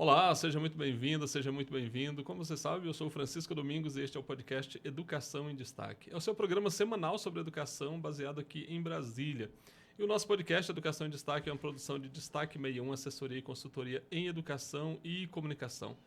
Olá, seja muito bem-vinda, seja muito bem-vindo. Como você sabe, eu sou o Francisco Domingos e este é o podcast Educação em Destaque. É o seu programa semanal sobre educação baseado aqui em Brasília. E o nosso podcast Educação em Destaque é uma produção de Destaque 61, assessoria e consultoria em educação e comunicação.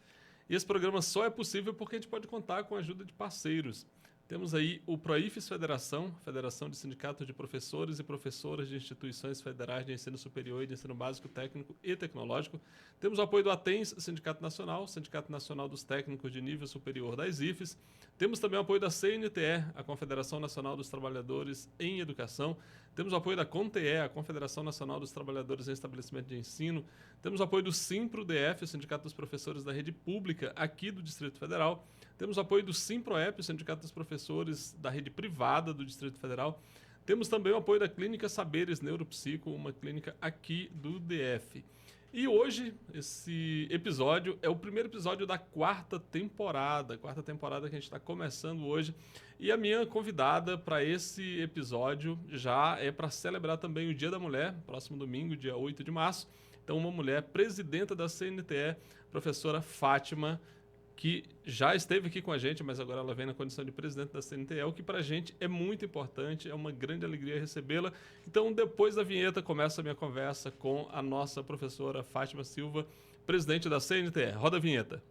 E esse programa só é possível porque a gente pode contar com a ajuda de parceiros. Temos aí o Proifes Federação, Federação de Sindicatos de Professores e Professoras de Instituições Federais de Ensino Superior e de Ensino Básico, Técnico e Tecnológico. Temos o apoio do ATENS, Sindicato Nacional dos Técnicos de Nível Superior das IFES. Temos também o apoio da CNTE, a Confederação Nacional dos Trabalhadores em Educação. Temos o apoio da CONTE, a Confederação Nacional dos Trabalhadores em Estabelecimento de Ensino. Temos o apoio do SIMPRO-DF, o Sindicato dos Professores da Rede Pública aqui do Distrito Federal. Temos o apoio do SIMPROEP, o Sindicato dos Professores da Rede Privada do Distrito Federal. Temos também o apoio da Clínica Saberes Neuropsico, uma clínica aqui do DF. E hoje, esse episódio é o primeiro episódio da quarta temporada que a gente está começando hoje. E a minha convidada para esse episódio já é para celebrar também o Dia da Mulher, próximo domingo, dia 8 de março. Então, uma mulher, presidenta da CNTE, professora Fátima, que já esteve aqui com a gente, mas agora ela vem na condição de presidente da CNTE, o que para a gente é muito importante, é uma grande alegria recebê-la. Então, depois da vinheta, começa a minha conversa com a nossa professora Fátima Silva, presidente da CNTE. Roda a vinheta.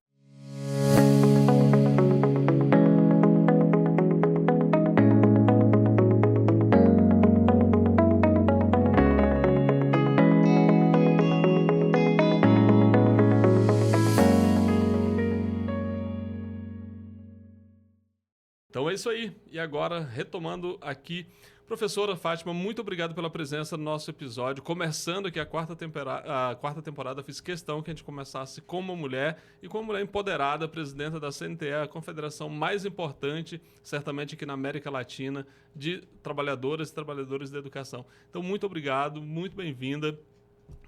Então é isso aí. E agora, retomando aqui, professora Fátima, muito obrigado pela presença no nosso episódio. Começando aqui a quarta temporada, fiz questão que a gente começasse com uma mulher e com uma mulher empoderada, presidenta da CNTE, a confederação mais importante, certamente aqui na América Latina, de trabalhadoras e trabalhadores da educação. Então, muito obrigado, muito bem-vinda.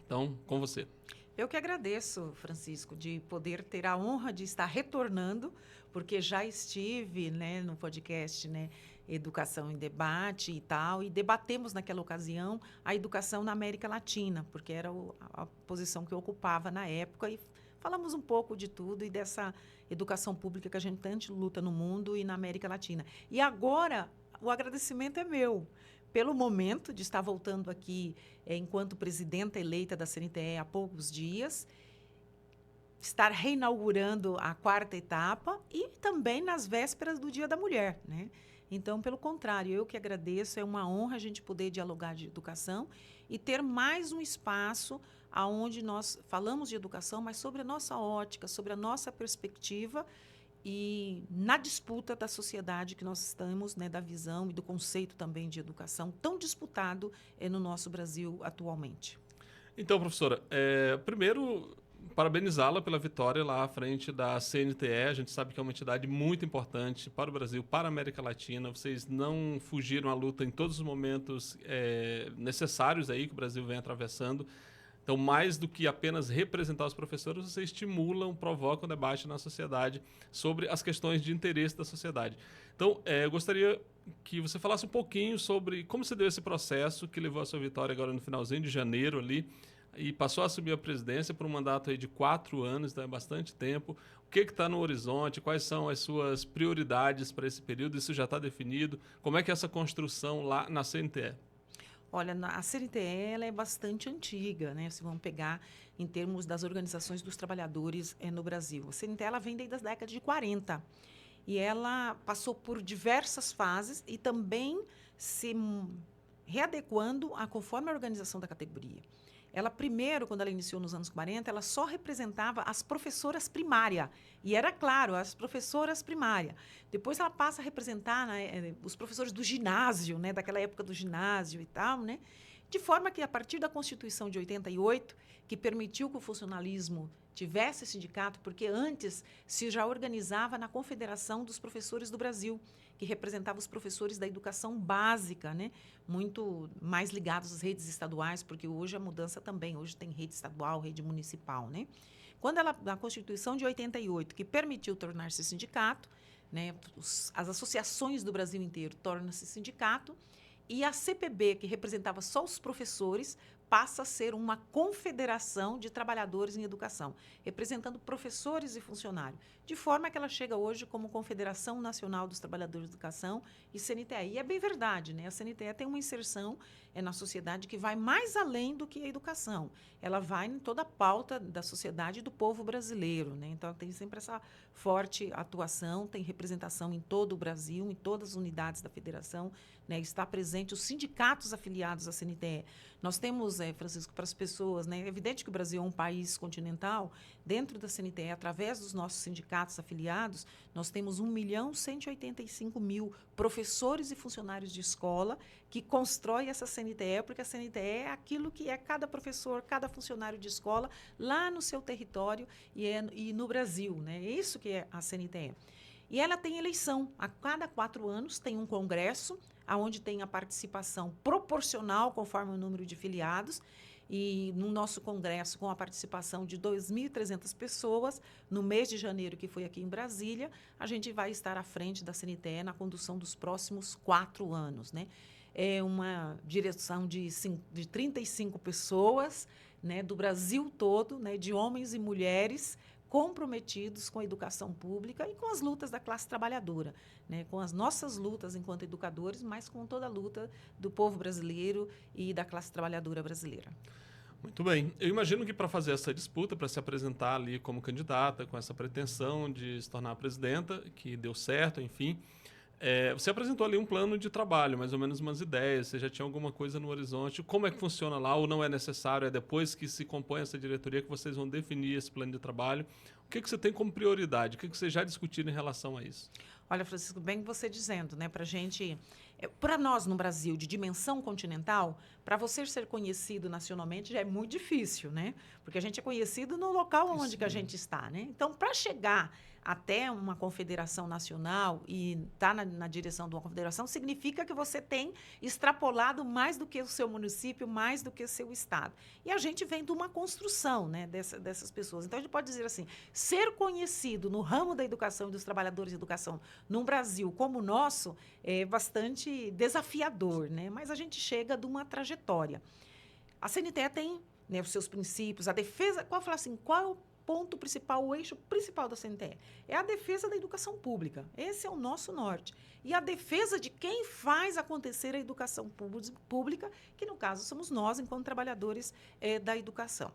Então, com você. Eu que agradeço, Francisco, de poder ter a honra de estar retornando, porque já estive, né, no podcast, né, Educação em Debate e tal, e debatemos naquela ocasião a educação na América Latina, porque era a posição que eu ocupava na época, e falamos um pouco de tudo e dessa educação pública que a gente tanto luta no mundo e na América Latina. E agora, o agradecimento é meu, pelo momento de estar voltando aqui enquanto presidenta eleita da CNTE há poucos dias, estar reinaugurando a quarta etapa e também nas vésperas do Dia da Mulher, né? Então, pelo contrário, eu que agradeço, é uma honra a gente poder dialogar de educação e ter mais um espaço onde nós falamos de educação, mas sobre a nossa ótica, sobre a nossa perspectiva e na disputa da sociedade que nós estamos, né, da visão e do conceito também de educação, tão disputado no nosso Brasil atualmente. Então, professora, primeiro, parabenizá-la pela vitória lá à frente da CNTE. A gente sabe que é uma entidade muito importante para o Brasil, para a América Latina. Vocês não fugiram à luta em todos os momentos necessários aí que o Brasil vem atravessando. Então, mais do que apenas representar os professores, vocês estimulam, provocam debate na sociedade sobre as questões de interesse da sociedade. Então, eu gostaria que você falasse um pouquinho sobre como se deu esse processo que levou à sua vitória agora no finalzinho de janeiro ali e passou a assumir a presidência por um mandato aí de 4 anos, então é bastante tempo. O que está no horizonte? Quais são as suas prioridades para esse período? Isso já está definido? Como é que é essa construção lá na CNTE? Olha, a CNTE ela é bastante antiga, né? Se vamos pegar em termos das organizações dos trabalhadores no Brasil. A CNTE ela vem desde a década de 40 e ela passou por diversas fases e também se readequando conforme a organização da categoria. Ela primeiro, quando ela iniciou nos anos 40, ela só representava as professoras primárias. E era claro, as professoras primárias. Depois ela passa a representar, né, os professores do ginásio, né, daquela época do ginásio e tal, né? De forma que, a partir da Constituição de 88, que permitiu que o funcionalismo tivesse sindicato, porque antes se já organizava na Confederação dos Professores do Brasil, que representava os professores da educação básica, né? Muito mais ligados às redes estaduais, porque hoje a mudança também, hoje tem rede estadual, rede municipal, né? Quando a Constituição de 88, que permitiu tornar-se sindicato, né? As associações do Brasil inteiro tornam-se sindicato, e a CPB, que representava só os professores, passa a ser uma confederação de trabalhadores em educação, representando professores e funcionários, de forma que ela chega hoje como Confederação Nacional dos Trabalhadores de Educação e CNTE. E é bem verdade, né? A CNTE tem uma inserção na sociedade que vai mais além do que a educação. Ela vai em toda a pauta da sociedade e do povo brasileiro, né? Então, ela tem sempre essa forte atuação, tem representação em todo o Brasil, em todas as unidades da federação, né? Está presente os sindicatos afiliados à CNTE. Nós temos, Francisco, para as pessoas, né? É evidente que o Brasil é um país continental. Dentro da CNTE, através dos nossos sindicatos afiliados, nós temos 1.185.000 professores e funcionários de escola que constroem essa CNTE, porque a CNTE é aquilo que é cada professor, cada funcionário de escola lá no seu território e no Brasil, né? É isso que é a CNTE. E ela tem eleição. A cada 4 anos tem um congresso, onde tem a participação proporcional conforme o número de filiados. E no nosso congresso, com a participação de 2.300 pessoas, no mês de janeiro, que foi aqui em Brasília, a gente vai estar à frente da CNTE na condução dos próximos 4 anos, né? É uma direção de 35 pessoas, né, do Brasil todo, né, de homens e mulheres comprometidos com a educação pública e com as lutas da classe trabalhadora, né, com as nossas lutas enquanto educadores, mas com toda a luta do povo brasileiro e da classe trabalhadora brasileira. Muito bem. Eu imagino que para fazer essa disputa, para se apresentar ali como candidata, com essa pretensão de se tornar presidenta, que deu certo, enfim, você apresentou ali um plano de trabalho, mais ou menos umas ideias, você já tinha alguma coisa no horizonte, como é que funciona lá, ou não é necessário, é depois que se compõe essa diretoria que vocês vão definir esse plano de trabalho. O que você tem como prioridade? O que vocês já discutiram em relação a isso? Olha, Francisco, bem você dizendo, né, para nós no Brasil, de dimensão continental, para você ser conhecido nacionalmente já é muito difícil, né? Porque a gente é conhecido no local onde que a gente está, né? Então, para chegar até uma confederação nacional e estar na direção de uma confederação, significa que você tem extrapolado mais do que o seu município, mais do que o seu estado. E a gente vem de uma construção, né, dessas pessoas. Então, a gente pode dizer assim, ser conhecido no ramo da educação e dos trabalhadores de educação num Brasil como o nosso é bastante desafiador, né? Mas a gente chega de uma trajetória. A CNTE tem, né, os seus princípios, a defesa... Qual é o ponto principal, o eixo principal da CNTE? É a defesa da educação pública. Esse é o nosso norte. E a defesa de quem faz acontecer a educação pública, que, no caso, somos nós, enquanto trabalhadores da educação.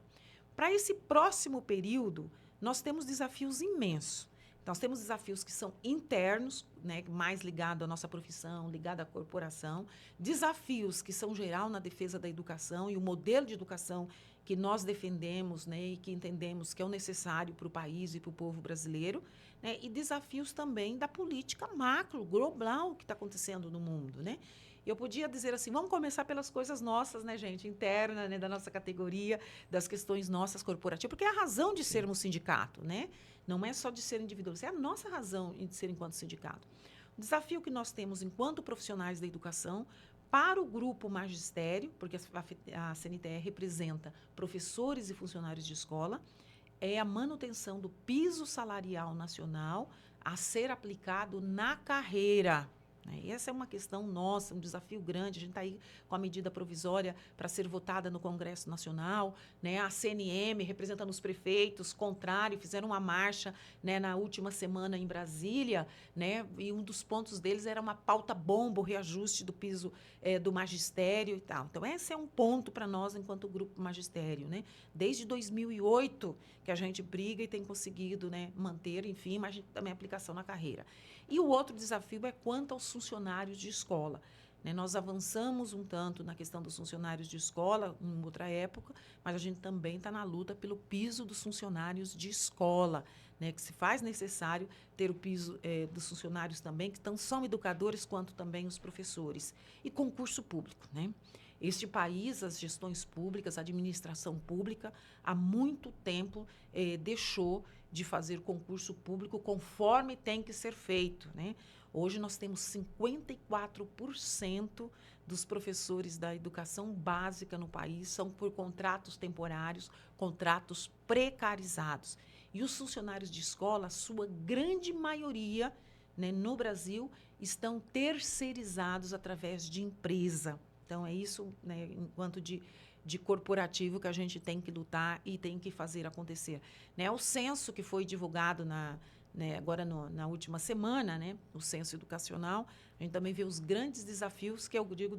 Para esse próximo período, nós temos desafios imensos. Nós temos desafios que são internos, né, mais ligados à nossa profissão, ligados à corporação, desafios que são geral na defesa da educação e o modelo de educação que nós defendemos, né, e que entendemos que é o necessário para o país e para o povo brasileiro, né, e desafios também da política macro, global, que está acontecendo no mundo, né? Eu podia dizer assim, vamos começar pelas coisas nossas, né, gente, interna, né, da nossa categoria, das questões nossas corporativas, porque é a razão de sermos sindicato, né? Não é só de ser individualista, é a nossa razão de ser enquanto sindicato. O desafio que nós temos enquanto profissionais da educação para o grupo magistério, porque a CNTE representa professores e funcionários de escola, é a manutenção do piso salarial nacional a ser aplicado na carreira. Essa é uma questão nossa, um desafio grande. A gente está aí com a medida provisória para ser votada no Congresso Nacional, né? A CNM, representando os prefeitos, contrário, fizeram uma marcha, né, na última semana em Brasília, né? E um dos pontos deles era uma pauta-bomba, o reajuste do piso do magistério e tal. Então, esse é um ponto para nós, enquanto grupo magistério, né? Desde 2008 que a gente briga e tem conseguido, né, manter, enfim, mas também aplicação na carreira. E o outro desafio é quanto aos funcionários de escola. Né? Nós avançamos um tanto na questão dos funcionários de escola em outra época, mas a gente também está na luta pelo piso dos funcionários de escola, né? Que se faz necessário ter o piso dos funcionários também, que são educadores, quanto também os professores. E concurso público, né? Este país, as gestões públicas, a administração pública, há muito tempo deixou de fazer concurso público conforme tem que ser feito, né? Hoje nós temos 54% dos professores da educação básica no país são por contratos temporários, contratos precarizados. E os funcionários de escola, sua grande maioria, né, no Brasil, estão terceirizados através de empresa. Então, é isso, né, enquanto de de corporativo que a gente tem que lutar e tem que fazer acontecer. Né? O censo que foi divulgado agora na última semana, né? O censo educacional, a gente também vê os grandes desafios que eu digo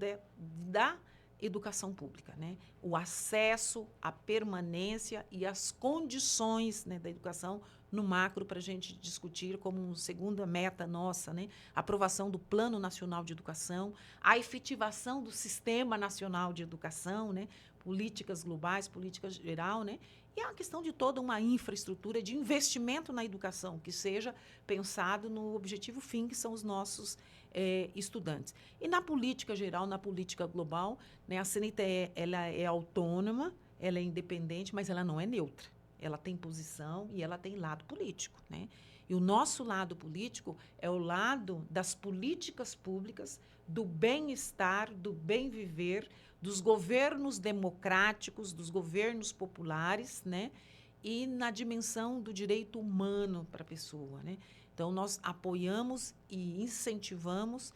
da educação pública, né? O acesso, a permanência e as condições, né, da educação no macro para a gente discutir como uma segunda meta nossa, né? A aprovação do Plano Nacional de Educação, a efetivação do Sistema Nacional de Educação, né? Políticas globais, políticas geral, né? E a questão de toda uma infraestrutura de investimento na educação que seja pensado no objetivo fim, que são os nossos estudantes. E na política geral, na política global, né, a CNTE ela é autônoma, ela é independente, mas ela não é neutra. Ela tem posição e ela tem lado político, né? E o nosso lado político é o lado das políticas públicas, do bem-estar, do bem viver, dos governos democráticos, dos governos populares, né? E na dimensão do direito humano para a pessoa, né? Então, nós apoiamos e incentivamos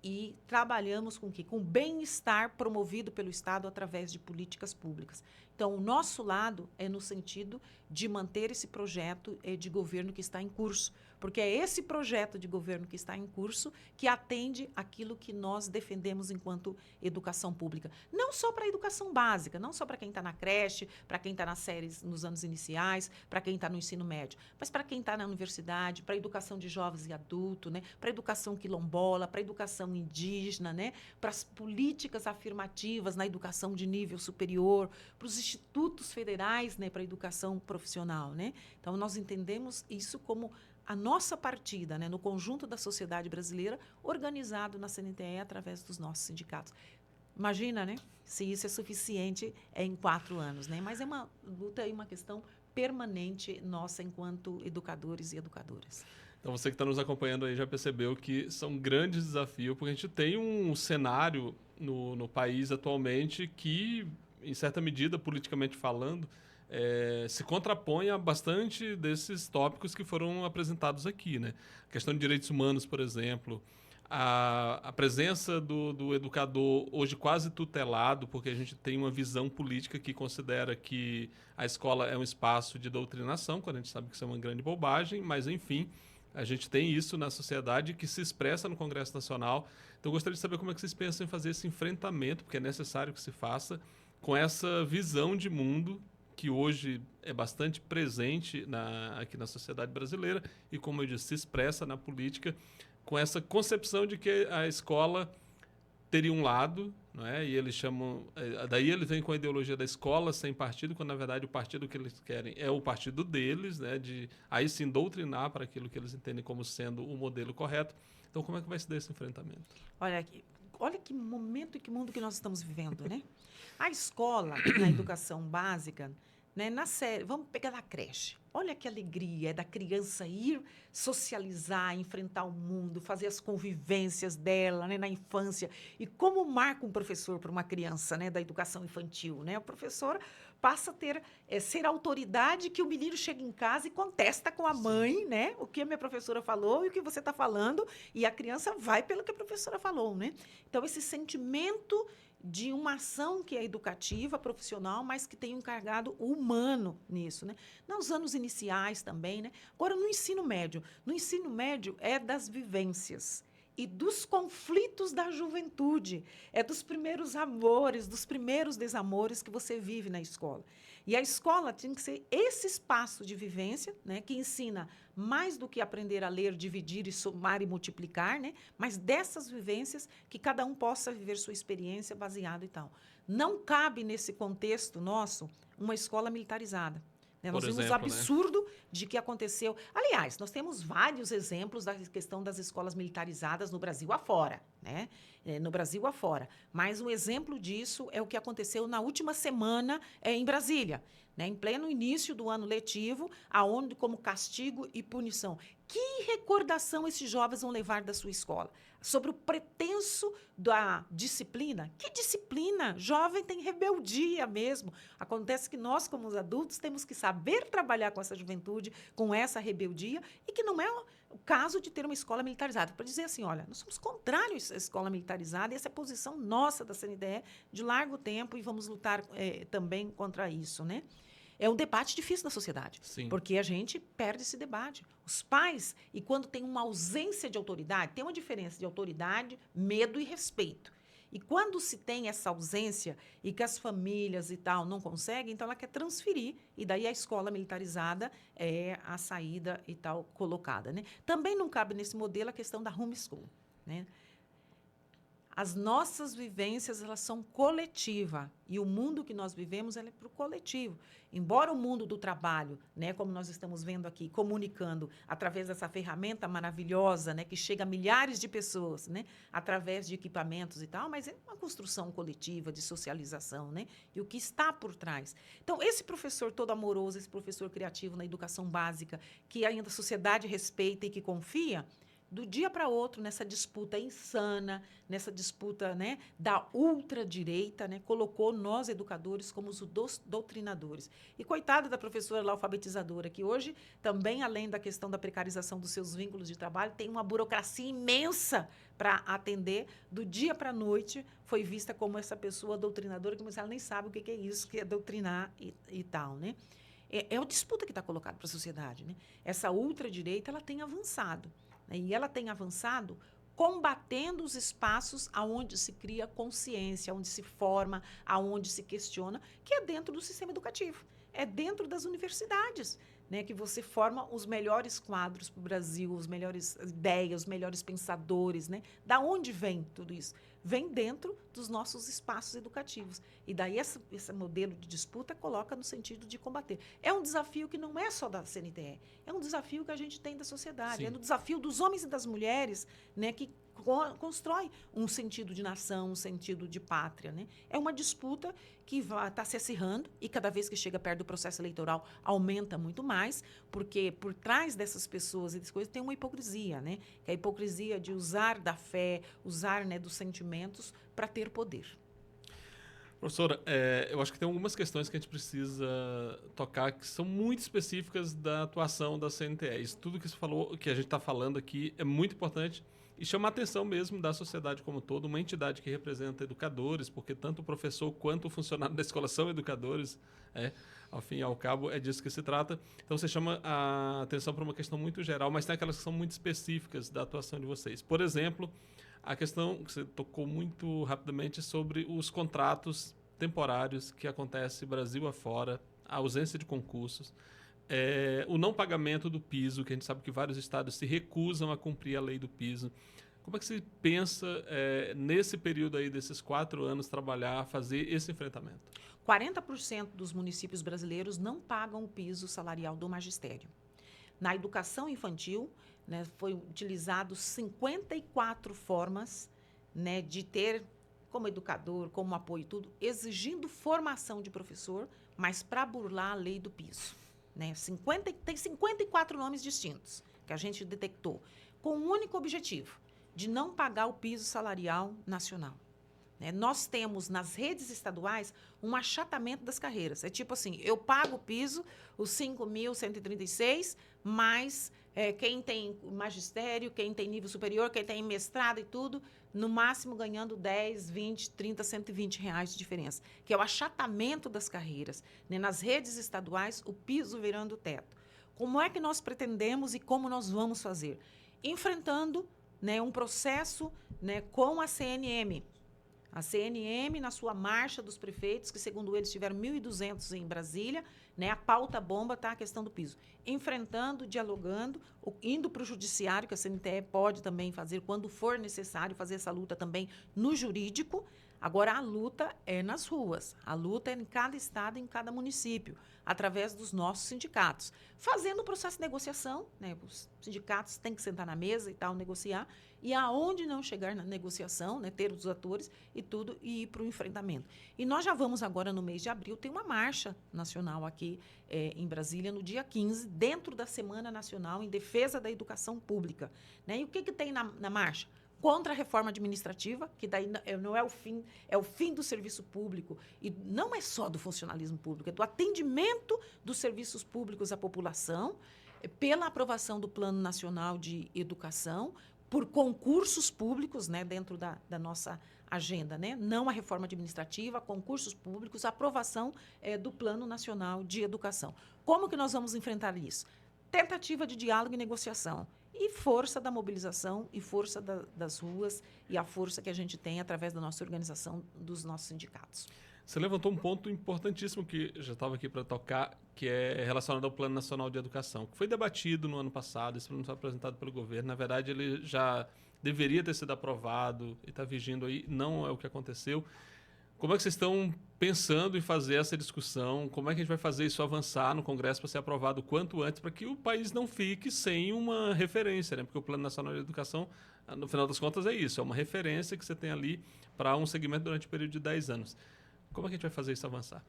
e trabalhamos com o quê? Com o bem-estar promovido pelo Estado através de políticas públicas. Então, o nosso lado é no sentido de manter esse projeto de governo que está em curso, porque é esse projeto de governo que está em curso que atende aquilo que nós defendemos enquanto educação pública. Não só para a educação básica, não só para quem está na creche, para quem está nas séries nos anos iniciais, para quem está no ensino médio, mas para quem está na universidade, para a educação de jovens e adultos, né? Para a educação quilombola, para a educação indígena, né? Para as políticas afirmativas na educação de nível superior, para os institutos federais, né? Para a educação profissional, né? Então, nós entendemos isso como a nossa partida, né, no conjunto da sociedade brasileira, organizado na CNTE através dos nossos sindicatos. Imagina, né, se isso é suficiente em 4 anos, né? Mas é uma luta e uma questão permanente nossa enquanto educadores e educadoras. Então, você que está nos acompanhando aí já percebeu que são grandes desafios, porque a gente tem um cenário no país atualmente que, em certa medida, politicamente falando, se contrapõe a bastante desses tópicos que foram apresentados aqui, né? A questão de direitos humanos, por exemplo, a presença do educador hoje quase tutelado, porque a gente tem uma visão política que considera que a escola é um espaço de doutrinação, quando a gente sabe que isso é uma grande bobagem, mas, enfim, a gente tem isso na sociedade que se expressa no Congresso Nacional. Então, eu gostaria de saber como é que vocês pensam em fazer esse enfrentamento, porque é necessário que se faça, com essa visão de mundo que hoje é bastante presente aqui na sociedade brasileira e, como eu disse, se expressa na política, com essa concepção de que a escola teria um lado, não é? E eles chamam... Daí eles vêm com a ideologia da escola sem partido, quando, na verdade, o partido que eles querem é o partido deles, né? De aí sim doutrinar para aquilo que eles entendem como sendo o modelo correto. Então, como é que vai se dar esse enfrentamento? Olha que momento e que mundo que nós estamos vivendo, né? A escola, na educação básica, né, vamos pegar na creche. Olha que alegria da criança ir socializar, enfrentar o mundo, fazer as convivências dela, né, na infância. E como marca um professor para uma criança, né, da educação infantil, né? O professor passa a ser a autoridade que o menino chega em casa e contesta com a mãe, né, o que a minha professora falou e o que você está falando, e a criança vai pelo que a professora falou, né? Então, esse sentimento de uma ação que é educativa, profissional, mas que tem um encargado humano nisso, né? Nos anos iniciais também, né? Agora, no ensino médio. No ensino médio é das vivências e dos conflitos da juventude. É dos primeiros amores, dos primeiros desamores que você vive na escola. E a escola tem que ser esse espaço de vivência, né, que ensina mais do que aprender a ler, dividir e somar e multiplicar, né, mas dessas vivências que cada um possa viver sua experiência baseado e tal. Não cabe nesse contexto nosso uma escola militarizada. Né? Nós vimos o absurdo, né, de que aconteceu. Aliás, nós temos vários exemplos da questão das escolas militarizadas no Brasil afora, né? No Brasil afora. Mas um exemplo disso é o que aconteceu na última semana em Brasília. né, em pleno início do ano letivo, aonde como castigo e punição. Que recordação esses jovens vão levar da sua escola? Sobre o pretenso da disciplina. Que disciplina? Jovem tem rebeldia mesmo. Acontece que nós, como os adultos, temos que saber trabalhar com essa juventude, com essa rebeldia, e que não é o caso de ter uma escola militarizada. Para dizer assim, olha, nós somos contrários à escola militarizada, e essa é a posição nossa da CNDE de largo tempo, e vamos lutar também contra isso, né? É um debate difícil na sociedade, Sim. porque a gente perde esse debate. Os pais, e quando tem uma ausência de autoridade, tem uma diferença de autoridade, medo e respeito. E quando se tem essa ausência e que as famílias e tal não conseguem, então ela quer transferir, e daí a escola militarizada é a saída e tal colocada, né? Também não cabe nesse modelo a questão da homeschool, né? As nossas vivências, elas são coletivas, e o mundo que nós vivemos é para o coletivo. Embora o mundo do trabalho, né, como nós estamos vendo aqui, comunicando através dessa ferramenta maravilhosa, né, que chega a milhares de pessoas, né, através de equipamentos e tal, mas é uma construção coletiva de socialização, né, e o que está por trás. Então, esse professor todo amoroso, esse professor criativo na educação básica, que ainda a sociedade respeita e que confia, do dia para outro, nessa disputa insana, nessa disputa, né, da ultradireita, né, colocou nós, educadores, como os doutrinadores. E coitada da professora lá, alfabetizadora, que hoje, também, além da questão da precarização dos seus vínculos de trabalho, tem uma burocracia imensa para atender. Do dia para a noite, foi vista como essa pessoa doutrinadora, que ela nem sabe o que é isso, que é doutrinar e tal, né? É uma disputa que está colocada para a sociedade, né? Essa ultradireita, ela tem avançado. E ela tem avançado combatendo os espaços aonde se cria consciência, onde se forma, aonde se questiona, que é dentro do sistema educativo, é dentro das universidades, né, que você forma os melhores quadros para o Brasil, as melhores ideias, os melhores pensadores, né? Da onde vem tudo isso? Vem dentro dos nossos espaços educativos. E daí esse modelo de disputa coloca no sentido de combater. É um desafio que não é só da CNTE, é um desafio que a gente tem da sociedade, Sim. é um desafio dos homens e das mulheres, né, que constrói um sentido de nação, um sentido de pátria, né? É uma disputa que está se acirrando, e cada vez que chega perto do processo eleitoral aumenta muito mais, porque por trás dessas pessoas e das coisas tem uma hipocrisia, né? Que é a hipocrisia de usar da fé, usar, né, dos sentimentos para ter poder. Professora, eu acho que tem algumas questões que a gente precisa tocar que são muito específicas da atuação da CNTE. Isso tudo que você falou, que a gente está falando aqui, é muito importante e chama a atenção mesmo da sociedade como um todo, uma entidade que representa educadores, porque tanto o professor quanto o funcionário da escola são educadores, ao fim e ao cabo é disso que se trata. Então você chama a atenção para uma questão muito geral, mas tem aquelas que são muito específicas da atuação de vocês. Por exemplo, a questão que você tocou muito rapidamente sobre os contratos temporários que acontecem Brasil afora, a ausência de concursos, o não pagamento do piso, que a gente sabe que vários estados se recusam a cumprir a lei do piso. Como é que você pensa, nesse período aí desses 4 anos, trabalhar, fazer esse enfrentamento? 40% dos municípios brasileiros não pagam o piso salarial do magistério. Na educação infantil, né, foi utilizado 54 formas, né, de ter como educador, como apoio e tudo, exigindo formação de professor, mas para burlar a lei do piso. Né? Tem 54 nomes distintos que a gente detectou, com um único objetivo, de não pagar o piso salarial nacional. Né? Nós temos, nas redes estaduais, um achatamento das carreiras. É tipo assim, eu pago o piso, os 5.136, mas quem tem magistério, quem tem nível superior, quem tem mestrado e tudo, no máximo ganhando 10, 20, 30, 120 reais de diferença, que é o achatamento das carreiras. Né? Nas redes estaduais, o piso virando o teto. Como é que nós pretendemos e como nós vamos fazer? Enfrentando, né, um processo, né, com a CNM. A CNM, na sua marcha dos prefeitos, que segundo eles tiveram 1.200 em Brasília, né, a pauta bomba está a questão do piso. Enfrentando, dialogando, indo para o judiciário, que a CNTE pode também fazer, quando for necessário, fazer essa luta também no jurídico, Agora, a luta é nas ruas, a luta é em cada estado, em cada município, através dos nossos sindicatos. Fazendo o processo de negociação, né? Os sindicatos têm que sentar na mesa e tal, negociar, e aonde não chegar na negociação, né? Ter os atores e tudo, e ir para o enfrentamento. E nós já vamos agora, no mês de abril, ter uma marcha nacional aqui em Brasília, no dia 15, dentro da Semana Nacional em Defesa da Educação Pública. Né? E o que tem na marcha? Contra a reforma administrativa, que daí não é o fim, é o fim do serviço público. E não é só do funcionalismo público, é do atendimento dos serviços públicos à população, pela aprovação do Plano Nacional de Educação, por concursos públicos, né, dentro da nossa agenda. Né? Não a reforma administrativa, concursos públicos, aprovação do Plano Nacional de Educação. Como que nós vamos enfrentar isso? Tentativa de diálogo e negociação. E força da mobilização, e força das ruas, e a força que a gente tem através da nossa organização, dos nossos sindicatos. Você levantou um ponto importantíssimo que já estava aqui para tocar, que é relacionado ao Plano Nacional de Educação, que foi debatido no ano passado, esse plano foi apresentado pelo governo. Na verdade, ele já deveria ter sido aprovado e está vigindo aí, não é o que aconteceu. Como é que vocês estão pensando em fazer essa discussão? Como é que a gente vai fazer isso avançar no Congresso para ser aprovado o quanto antes, para que o país não fique sem uma referência, né? Porque o Plano Nacional de Educação, no final das contas, é isso, é uma referência que você tem ali para um segmento durante o período de 10 anos. Como é que a gente vai fazer isso avançar?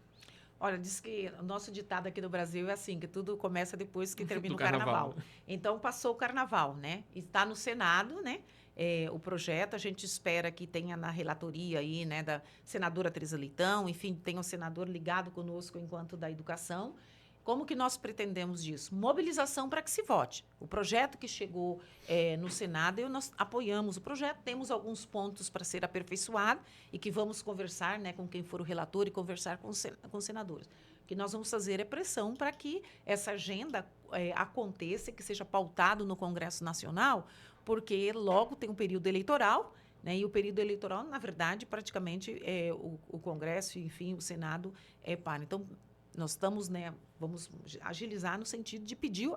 Olha, diz que o nosso ditado aqui no Brasil é assim, que tudo começa depois que termina o carnaval. Então, passou o carnaval, né? Está no Senado, né? O projeto, a gente espera que tenha na relatoria aí, né, da senadora Teresa Leitão, enfim, tenha o senador ligado conosco enquanto da educação. Como que nós pretendemos disso? Mobilização para que se vote. O projeto que chegou no Senado, nós apoiamos o projeto, temos alguns pontos para ser aperfeiçoado e que vamos conversar, né, com quem for o relator e conversar com os senadores. O que nós vamos fazer é pressão para que essa agenda aconteça, que seja pautado no Congresso Nacional, porque logo tem um período eleitoral, né, e o período eleitoral, na verdade, praticamente o Congresso, enfim, o Senado para. Então, nós estamos, né, vamos agilizar no sentido de pedir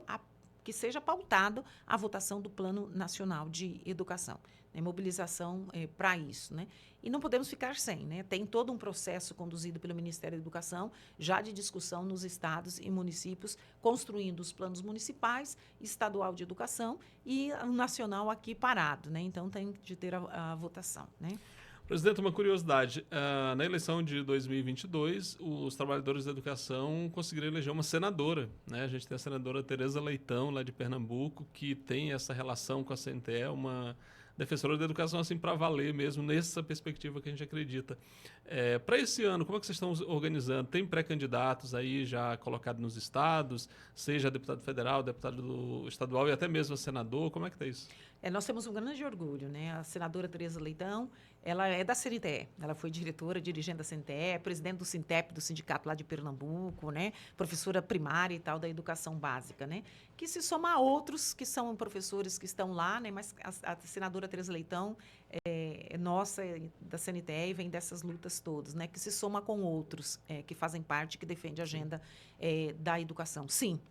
que seja pautado a votação do Plano Nacional de Educação, né, mobilização para isso. Né? E não podemos ficar sem. Né? Tem todo um processo conduzido pelo Ministério da Educação, já de discussão nos estados e municípios, construindo os planos municipais, estadual de educação e o nacional aqui parado. Né? Então, tem de ter a votação. Né? Presidente, uma curiosidade. Na eleição de 2022, os trabalhadores da educação conseguiram eleger uma senadora. Né? A gente tem a senadora Teresa Leitão, lá de Pernambuco, que tem essa relação com a CNTE, uma defensora da educação assim para valer mesmo, nessa perspectiva que a gente acredita. Para esse ano, como é que vocês estão organizando? Tem pré-candidatos aí já colocados nos estados, seja deputado federal, deputado estadual e até mesmo senador? Como é que está isso? Nós temos um grande orgulho, né? A senadora Teresa Leitão, ela é da CNTE, ela foi diretora, dirigente da CNTE, presidente do Sintep, do sindicato lá de Pernambuco, né? Professora primária e tal da educação básica, né? Que se soma a outros que são professores que estão lá, né? Mas a senadora Teresa Leitão é nossa, da CNTE, e vem dessas lutas todas, né? Que se soma com outros que fazem parte, que defende a agenda da educação. Sim,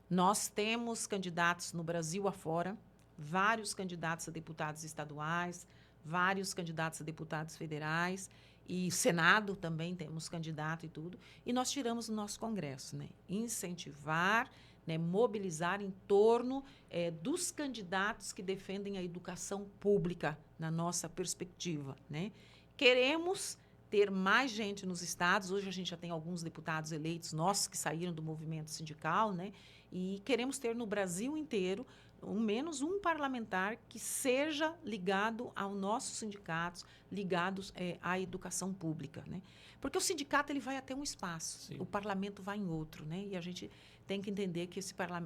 nós temos candidatos no Brasil afora, vários candidatos a deputados estaduais, vários candidatos a deputados federais, e Senado também temos candidato e tudo. E nós tiramos o nosso Congresso, né? Incentivar, né, mobilizar em torno dos candidatos que defendem a educação pública, na nossa perspectiva. Né? Queremos ter mais gente nos estados. Hoje a gente já tem alguns deputados eleitos nossos que saíram do movimento sindical, né? E queremos ter no Brasil inteiro menos um parlamentar que seja ligado aos nossos sindicatos, ligados à educação pública. Né? Porque o sindicato ele vai até um espaço, sim, o parlamento vai em outro. Né? E a gente tem que entender que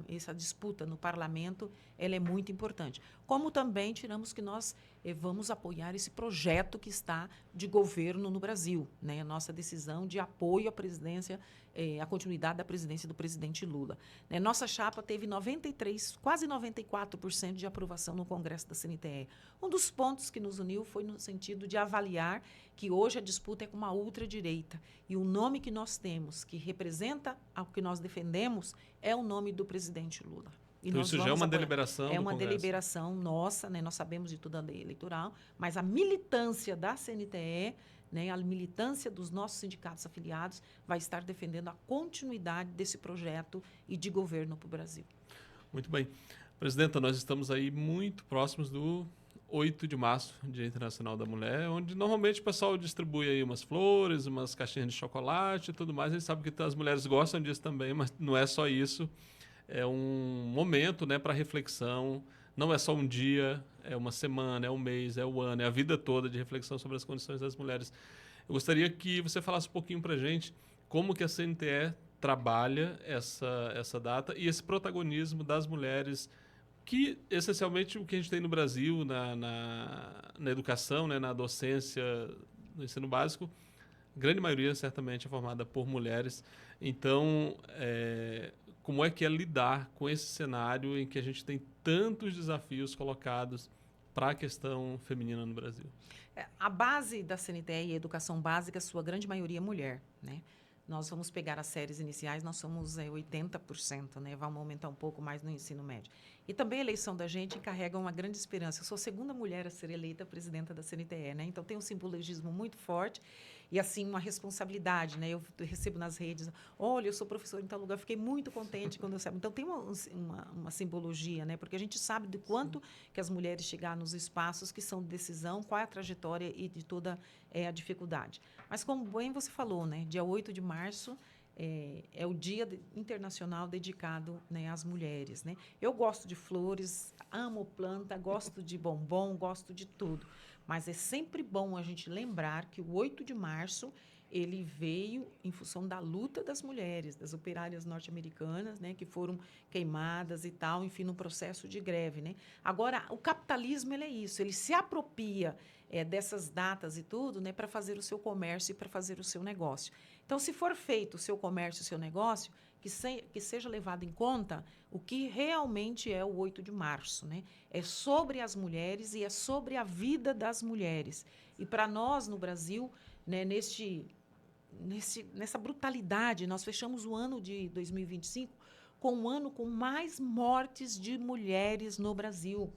essa disputa no parlamento ela é muito importante. Como também tiramos que nós vamos apoiar esse projeto que está de governo no Brasil, né? A nossa decisão de apoio à presidência, à continuidade da presidência do presidente Lula. Né? Nossa chapa teve 93%, quase 94% de aprovação no Congresso da CNTE. Um dos pontos que nos uniu foi no sentido de avaliar que hoje a disputa é com uma ultradireita. E o nome que nós temos, que representa o que nós defendemos, é o nome do presidente Lula. E então, isso já é uma deliberação do Congresso. É uma deliberação nossa, né? Nós sabemos de toda a lei eleitoral, mas a militância da CNTE, né, a militância dos nossos sindicatos afiliados vai estar defendendo a continuidade desse projeto e de governo para o Brasil. Muito bem. Presidenta, nós estamos aí muito próximos do 8 de março, Dia Internacional da Mulher, onde normalmente o pessoal distribui aí umas flores, umas caixinhas de chocolate e tudo mais. A gente sabe que as mulheres gostam disso também, mas não é só isso. É um momento, né, para reflexão. Não é só um dia, é uma semana, é um mês, é o ano, é a vida toda de reflexão sobre as condições das mulheres. Eu gostaria que você falasse um pouquinho para a gente como que a CNTE trabalha essa data e esse protagonismo das mulheres, que essencialmente o que a gente tem no Brasil, na educação, né, na docência, no ensino básico, a grande maioria certamente é formada por mulheres. Então, como é que é lidar com esse cenário em que a gente tem tantos desafios colocados para a questão feminina no Brasil? A base da CNTE e a educação básica, sua grande maioria é mulher, né? Nós vamos pegar as séries iniciais, nós somos 80%, né? Vamos aumentar um pouco mais no ensino médio. E também a eleição da gente carrega uma grande esperança. Eu sou a segunda mulher a ser eleita presidenta da CNTE, né? Então tem um simbologismo muito forte e, assim, uma responsabilidade, né? Eu recebo nas redes, olha, eu sou professora em tal lugar, fiquei muito contente quando eu sabe. Então tem uma simbologia, né? Porque a gente sabe do quanto que as mulheres chegaram nos espaços que são de decisão, qual é a trajetória e de toda a dificuldade. Mas, como bem você falou, né? Dia 8 de março é o Dia Internacional dedicado, né, às mulheres, né? Eu gosto de flores, amo planta, gosto de bombom, gosto de tudo. Mas é sempre bom a gente lembrar que o 8 de março ele veio em função da luta das mulheres, das operárias norte-americanas, né, que foram queimadas e tal, enfim, no processo de greve, né? Agora, o capitalismo ele é isso, ele se apropria dessas datas e tudo, né, para fazer o seu comércio e para fazer o seu negócio. Então, se for feito o seu comércio e o seu negócio, que seja levado em conta o que realmente é o 8 de março, né? É sobre as mulheres e é sobre a vida das mulheres. E para nós, no Brasil, né, nessa brutalidade, nós fechamos o ano de 2025 com um ano com mais mortes de mulheres no Brasil.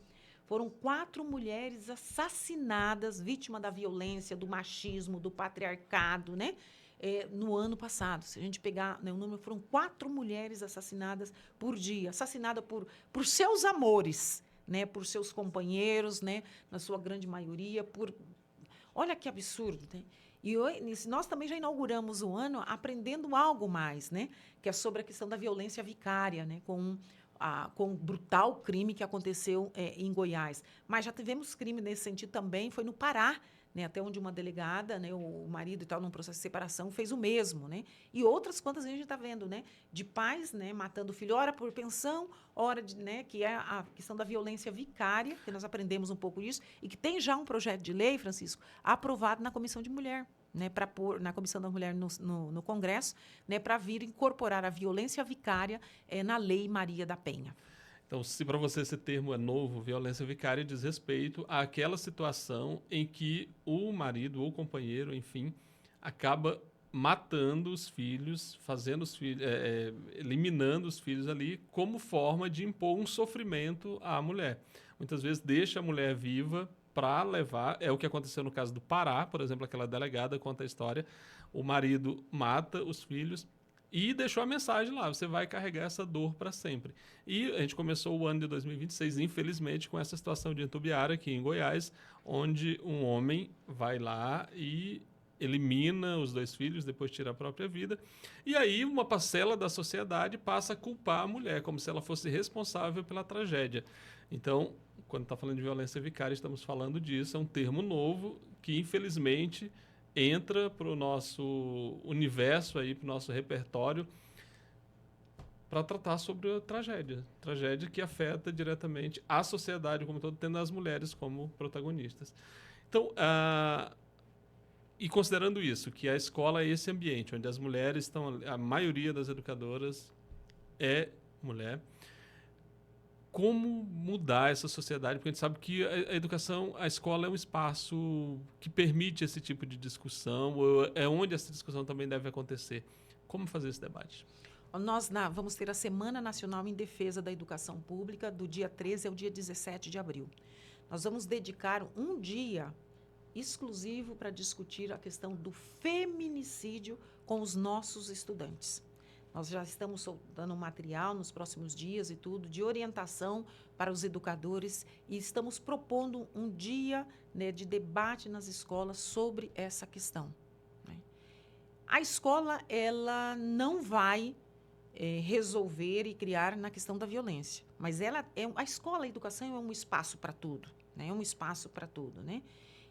Foram 4 mulheres assassinadas, vítimas da violência, do machismo, do patriarcado, né? No ano passado. Se a gente pegar, né, o número, foram 4 mulheres assassinadas por dia, assassinadas por seus amores, né? Por seus companheiros, né? Na sua grande maioria, Olha que absurdo, né? E nós também já inauguramos o ano aprendendo algo mais, né? Que é sobre a questão da violência vicária, né? Com o brutal crime que aconteceu em Goiás. Mas já tivemos crime nesse sentido também, foi no Pará, né? Até onde uma delegada, né? O marido e tal, num processo de separação, fez o mesmo, né? E outras quantas a gente está vendo, né? De pais, né? Matando o filho, ora por pensão, ora de, né? Que é a questão da violência vicária, que nós aprendemos um pouco disso, e que tem já um projeto de lei, Francisco, aprovado na Comissão de Mulher, né, para pôr na Comissão da Mulher no Congresso, né, para vir incorporar a violência vicária na Lei Maria da Penha. Então, se para você esse termo é novo, violência vicária diz respeito àquela situação em que o marido ou companheiro, enfim, acaba matando os filhos, fazendo os filhos, eliminando os filhos ali como forma de impor um sofrimento à mulher. Muitas vezes deixa a mulher viva para levar, é o que aconteceu no caso do Pará, por exemplo, aquela delegada conta a história, o marido mata os filhos e deixou a mensagem lá, você vai carregar essa dor para sempre. E a gente começou o ano de 2026, infelizmente, com essa situação de Itumbiara, aqui em Goiás, onde um homem vai lá e elimina os 2 filhos, depois tira a própria vida. E aí uma parcela da sociedade passa a culpar a mulher, como se ela fosse responsável pela tragédia. Então, quando está falando de violência vicária, estamos falando disso. É um termo novo que, infelizmente, entra para o nosso universo, para o nosso repertório, para tratar sobre a tragédia. Tragédia que afeta diretamente a sociedade como todo, tendo as mulheres como protagonistas. Então, e considerando isso, que a escola é esse ambiente onde as mulheres estão, a maioria das educadoras é mulher, como mudar essa sociedade? Porque a gente sabe que a educação, a escola é um espaço que permite esse tipo de discussão, é onde essa discussão também deve acontecer. Como fazer esse debate? Nós vamos ter a Semana Nacional em Defesa da Educação Pública, do dia 13 ao dia 17 de abril. Nós vamos dedicar um dia exclusivo para discutir a questão do feminicídio com os nossos estudantes. Nós já estamos soltando material nos próximos dias e tudo, de orientação para os educadores, e estamos propondo um dia, né, de debate nas escolas sobre essa questão, né? A escola, ela não vai resolver e criar na questão da violência, mas a escola, a educação é um espaço para tudo, né? É um espaço para tudo, né?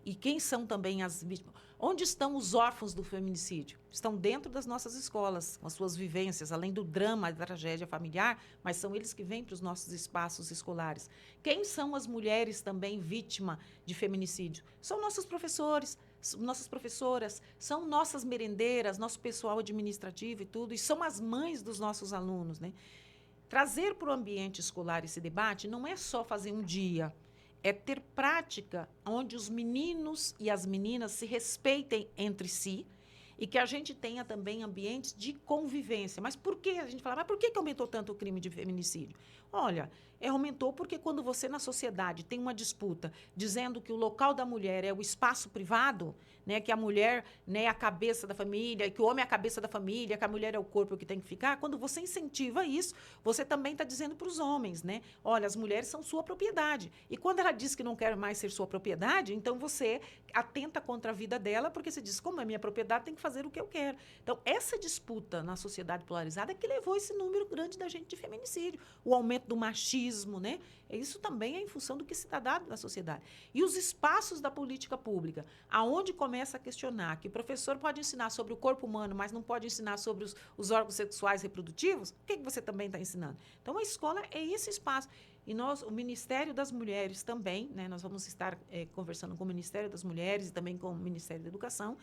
E quem são também as vítimas? Onde estão os órfãos do feminicídio? Estão dentro das nossas escolas, com as suas vivências, além do drama, da tragédia familiar, mas são eles que vêm para os nossos espaços escolares. Quem são as mulheres também vítimas de feminicídio? São nossos professores, nossas professoras, são nossas merendeiras, nosso pessoal administrativo e tudo, e são as mães dos nossos alunos, né? Trazer para o ambiente escolar esse debate não é só fazer um dia, é ter prática onde os meninos e as meninas se respeitem entre si e que a gente tenha também ambientes de convivência. Mas por que a gente fala, mas por que aumentou tanto o crime de feminicídio? Olha, aumentou porque quando você na sociedade tem uma disputa dizendo que o local da mulher é o espaço privado, né, que a mulher, né, é a cabeça da família, que o homem é a cabeça da família, que a mulher é o corpo que tem que ficar, quando você incentiva isso, você também está dizendo para os homens, né, olha, as mulheres são sua propriedade. E quando ela diz que não quer mais ser sua propriedade, então você atenta contra a vida dela, porque você diz, como é minha propriedade, tem que fazer o que eu quero. Então, essa disputa na sociedade polarizada é que levou esse número grande da gente de feminicídio, o aumento do machismo, né? Isso também é em função do que se está dado na sociedade. E os espaços da política pública, aonde começa a questionar que o professor pode ensinar sobre o corpo humano, mas não pode ensinar sobre os órgãos sexuais reprodutivos, o que você também está ensinando? Então, a escola é esse espaço. E nós, o Ministério das Mulheres também, né, nós vamos estar conversando com o Ministério das Mulheres e também com o Ministério da Educação,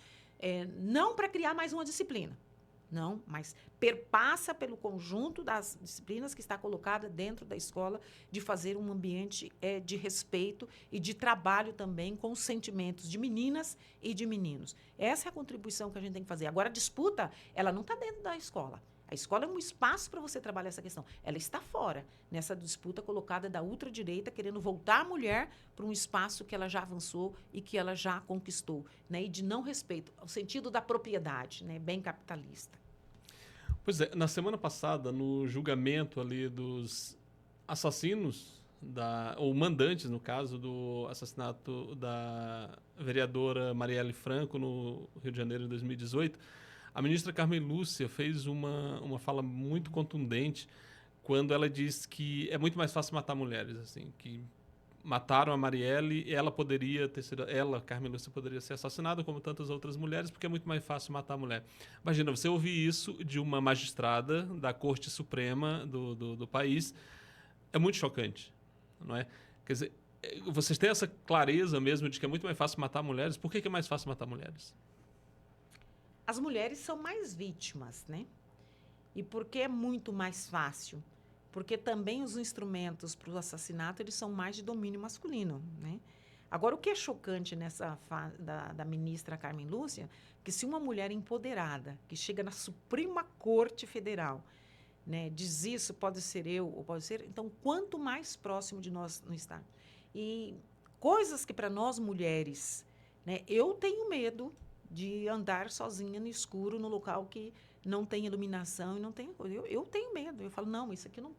não para criar mais uma disciplina, não, mas perpassa pelo conjunto das disciplinas que está colocada dentro da escola, de fazer um ambiente de respeito e de trabalho também com os sentimentos de meninas e de meninos. Essa é a contribuição que a gente tem que fazer. Agora, a disputa, ela não está dentro da escola. A escola é um espaço para você trabalhar essa questão. Ela está fora, nessa disputa colocada da ultradireita, querendo voltar a mulher para um espaço que ela já avançou e que ela já conquistou, né? E de não respeito, o sentido da propriedade, né? Bem capitalista. Pois é, na semana passada, no julgamento ali dos assassinos, ou mandantes, no caso, do assassinato da vereadora Marielle Franco, no Rio de Janeiro, em 2018, a ministra Carmen Lúcia fez uma fala muito contundente quando ela diz que é muito mais fácil matar mulheres, assim, que mataram a Marielle e ela, Carmen Lúcia, poderia ser assassinada como tantas outras mulheres, porque é muito mais fácil matar a mulher. Imagina, você ouvir isso de uma magistrada da Corte Suprema do país, é muito chocante, não é? Quer dizer, vocês têm essa clareza mesmo de que é muito mais fácil matar mulheres? Por que é mais fácil matar mulheres? As mulheres são mais vítimas, né? E por que é muito mais fácil? Porque também os instrumentos para o assassinato, eles são mais de domínio masculino, né? Agora, o que é chocante nessa da ministra Carmen Lúcia, que se uma mulher empoderada, que chega na Suprema Corte Federal, né, diz isso, pode ser eu, ou pode ser... Então, quanto mais próximo de nós no Estado. E coisas que para nós mulheres, né, eu tenho medo de andar sozinha no escuro, no local que não tem iluminação e não tem coisa. Eu tenho medo. Eu falo, não, isso aqui não...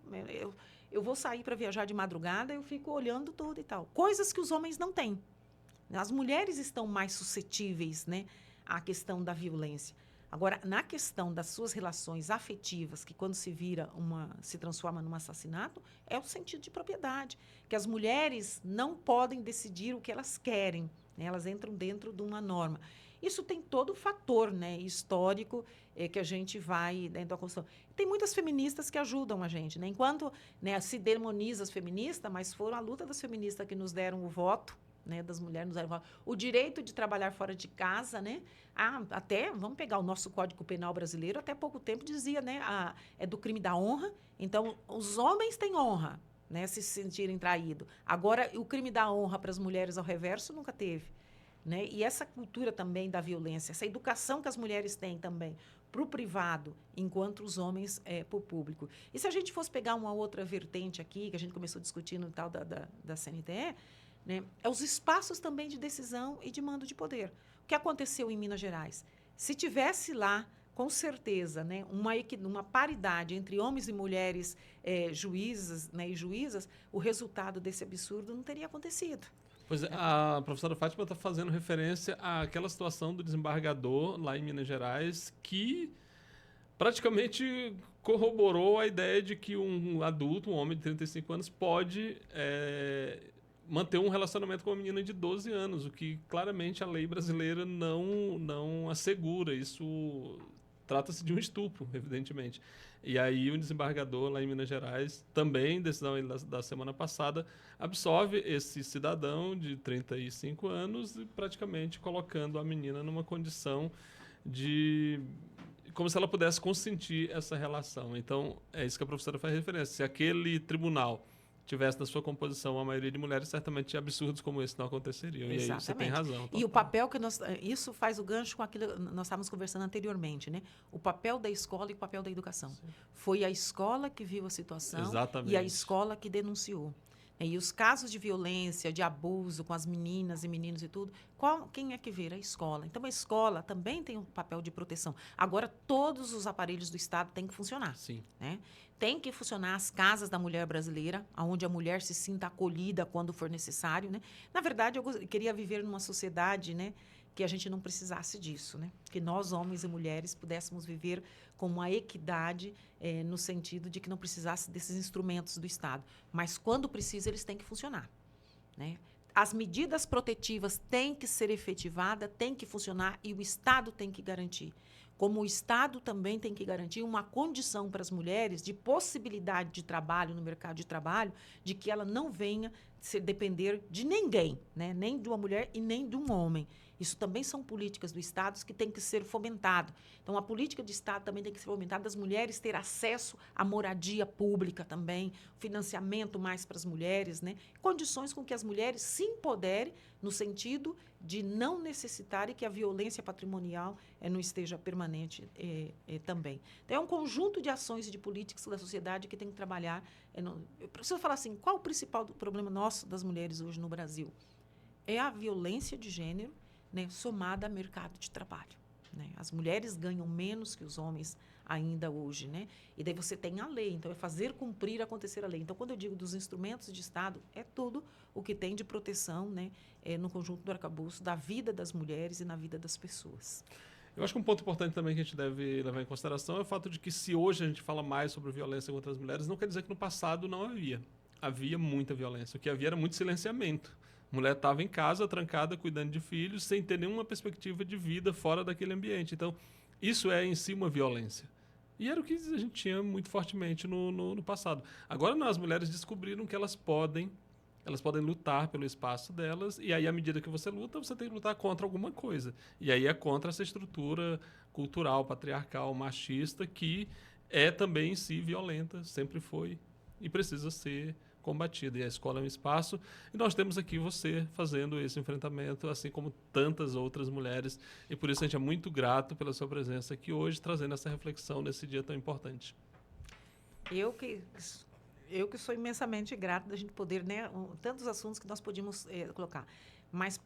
Eu vou sair para viajar de madrugada, eu fico olhando tudo e tal. Coisas que os homens não têm. As mulheres estão mais suscetíveis, né, à questão da violência. Agora, na questão das suas relações afetivas, que quando se transforma num assassinato, é o sentido de propriedade. Que as mulheres não podem decidir o que elas querem, né? Elas entram dentro de uma norma. Isso tem todo o fator, né, histórico que a gente vai dentro da construção. Tem muitas feministas que ajudam a gente, né? Enquanto, né, se demoniza as feministas, mas foram a luta das feministas que nos deram o voto, né, das mulheres nos deram o voto. O direito de trabalhar fora de casa, né? Até, vamos pegar o nosso Código Penal brasileiro, até pouco tempo dizia, né, é do crime da honra. Então, os homens têm honra, né, se sentirem traídos. Agora, o crime da honra para as mulheres ao reverso nunca teve. Né? E essa cultura também da violência, essa educação que as mulheres têm também para o privado, enquanto os homens para o público. E se a gente fosse pegar uma outra vertente aqui, que a gente começou discutindo tal da CNTE, né? É os espaços também de decisão e de mando de poder. O que aconteceu em Minas Gerais? Se tivesse lá, com certeza, né, uma paridade entre homens e mulheres juízes, né, e juízas, o resultado desse absurdo não teria acontecido. Pois é, a professora Fátima está fazendo referência àquela situação do desembargador lá em Minas Gerais que praticamente corroborou a ideia de que um adulto, um homem de 35 anos, pode manter um relacionamento com uma menina de 12 anos, o que claramente a lei brasileira não assegura. Isso trata-se de um estupro, evidentemente. E aí o desembargador lá em Minas Gerais, também, decisão da semana passada, absolve esse cidadão de 35 anos e praticamente colocando a menina numa condição de como se ela pudesse consentir essa relação. Então, é isso que a professora faz referência. Se aquele tribunal tivesse na sua composição a maioria de mulheres, certamente absurdos como esse não aconteceriam. Exatamente. E aí você tem razão. Total. E o papel que isso faz o gancho com aquilo que nós estávamos conversando anteriormente, né? O papel da escola e o papel da educação. Sim. Foi a escola que viu a situação. Exatamente. E a escola que denunciou. E os casos de violência, de abuso com as meninas e meninos e tudo, quem é que vê? A escola. Então, a escola também tem um papel de proteção. Agora, todos os aparelhos do Estado têm que funcionar. Sim. Né? Tem que funcionar as casas da mulher brasileira, onde a mulher se sinta acolhida quando for necessário. Né? Na verdade, eu queria viver numa sociedade, né, que a gente não precisasse disso. Né? Que nós, homens e mulheres, pudéssemos viver com uma equidade no sentido de que não precisasse desses instrumentos do Estado. Mas, quando precisa, eles têm que funcionar. Né? As medidas protetivas têm que ser efetivadas, têm que funcionar e o Estado tem que garantir. Como o Estado também tem que garantir uma condição para as mulheres de possibilidade de trabalho no mercado de trabalho, de que ela não venha depender de ninguém, né? Nem de uma mulher e nem de um homem. Isso também são políticas do Estado que têm que ser fomentadas. Então, a política de Estado também tem que ser fomentada, das mulheres ter acesso à moradia pública também, financiamento mais para as mulheres, né? Condições com que as mulheres se empoderem no sentido de não necessitarem que a violência patrimonial não esteja permanente também. Então, é um conjunto de ações e de políticas da sociedade que tem que trabalhar. Eu preciso falar assim, qual o principal problema nosso das mulheres hoje no Brasil? É a violência de gênero, né, somada ao mercado de trabalho. Né? As mulheres ganham menos que os homens ainda hoje. Né? E daí você tem a lei, então é fazer cumprir, acontecer a lei. Então, quando eu digo dos instrumentos de Estado, é tudo o que tem de proteção, né, no conjunto do arcabouço da vida das mulheres e na vida das pessoas. Eu acho que um ponto importante também que a gente deve levar em consideração é o fato de que se hoje a gente fala mais sobre violência contra as mulheres, não quer dizer que no passado não havia. Havia muita violência. O que havia era muito silenciamento. A mulher estava em casa, trancada, cuidando de filhos, sem ter nenhuma perspectiva de vida fora daquele ambiente. Então, isso é em si uma violência. E era o que a gente tinha muito fortemente no passado. Agora, não, as mulheres descobriram que elas podem lutar pelo espaço delas, e aí, à medida que você luta, você tem que lutar contra alguma coisa. E aí é contra essa estrutura cultural, patriarcal, machista, que é também em si violenta, sempre foi, e precisa ser combatida. E a escola é um espaço, e nós temos aqui você fazendo esse enfrentamento, assim como tantas outras mulheres, e por isso a gente é muito grato pela sua presença aqui hoje, trazendo essa reflexão nesse dia tão importante. Eu que sou imensamente grata da gente poder, né, tantos assuntos que nós podíamos colocar, mas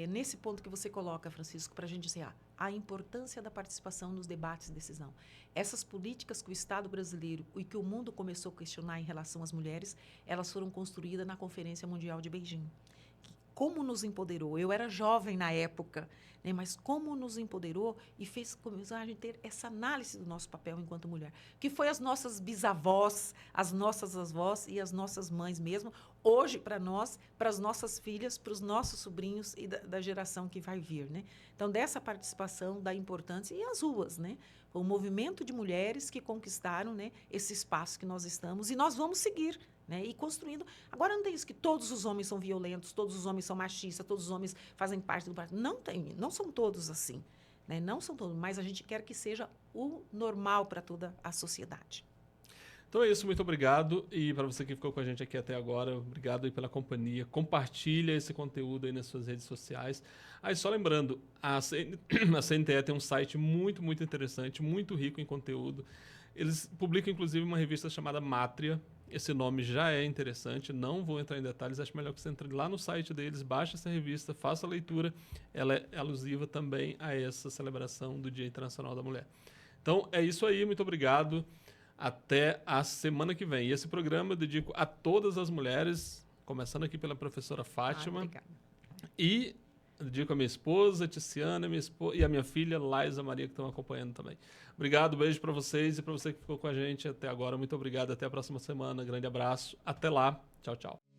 nesse ponto que você coloca, Francisco, para a gente dizer a importância da participação nos debates de decisão. Essas políticas que o Estado brasileiro e que o mundo começou a questionar em relação às mulheres, elas foram construídas na Conferência Mundial de Beijing. Como nos empoderou? Eu era jovem na época, né, mas como nos empoderou e fez começar a gente ter essa análise do nosso papel enquanto mulher, que foi as nossas bisavós, as nossas avós e as nossas mães mesmo, hoje para nós, para as nossas filhas, para os nossos sobrinhos e da geração que vai vir. Né? Então, dessa participação, da importância, e as ruas, né? O movimento de mulheres que conquistaram, né, esse espaço que nós estamos, e nós vamos seguir, né, e construindo. Agora, não tem isso que todos os homens são violentos, todos os homens são machistas, todos os homens fazem parte do partido. Não tem, não são todos assim. Né? Não são todos, mas a gente quer que seja o normal para toda a sociedade. Então é isso, muito obrigado. E para você que ficou com a gente aqui até agora, obrigado aí pela companhia. Compartilha esse conteúdo aí nas suas redes sociais. Aí só lembrando, a CNTE tem um site muito, muito interessante, muito rico em conteúdo. Eles publicam, inclusive, uma revista chamada Mátria. Esse nome já é interessante, não vou entrar em detalhes, acho melhor que você entre lá no site deles, baixe essa revista, faça a leitura, ela é alusiva também a essa celebração do Dia Internacional da Mulher. Então, é isso aí, muito obrigado, até a semana que vem. E esse programa eu dedico a todas as mulheres, começando aqui pela professora Fátima, e dedico a minha esposa, Tiziana, e a minha filha, Laisa Maria, que estão acompanhando também. Obrigado, beijo para vocês e para você que ficou com a gente até agora. Muito obrigado, até a próxima semana. Grande abraço. Até lá. Tchau, tchau.